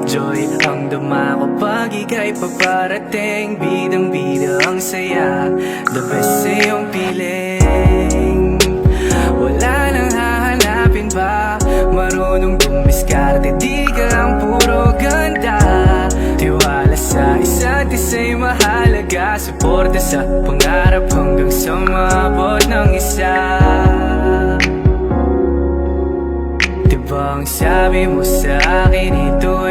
Joy ang dama kapag ika'y paparating. Bidang-bida ang saya, the best sa iyong piling. Wala nang hahanapin pa, marunong dumiskarte, di ka lang puro ganda. Tiwala sa isa't isa'y mahalaga, suporta sa pangarap hanggang sa maabot ng isa. Diba ang sabi mo sa akin, ito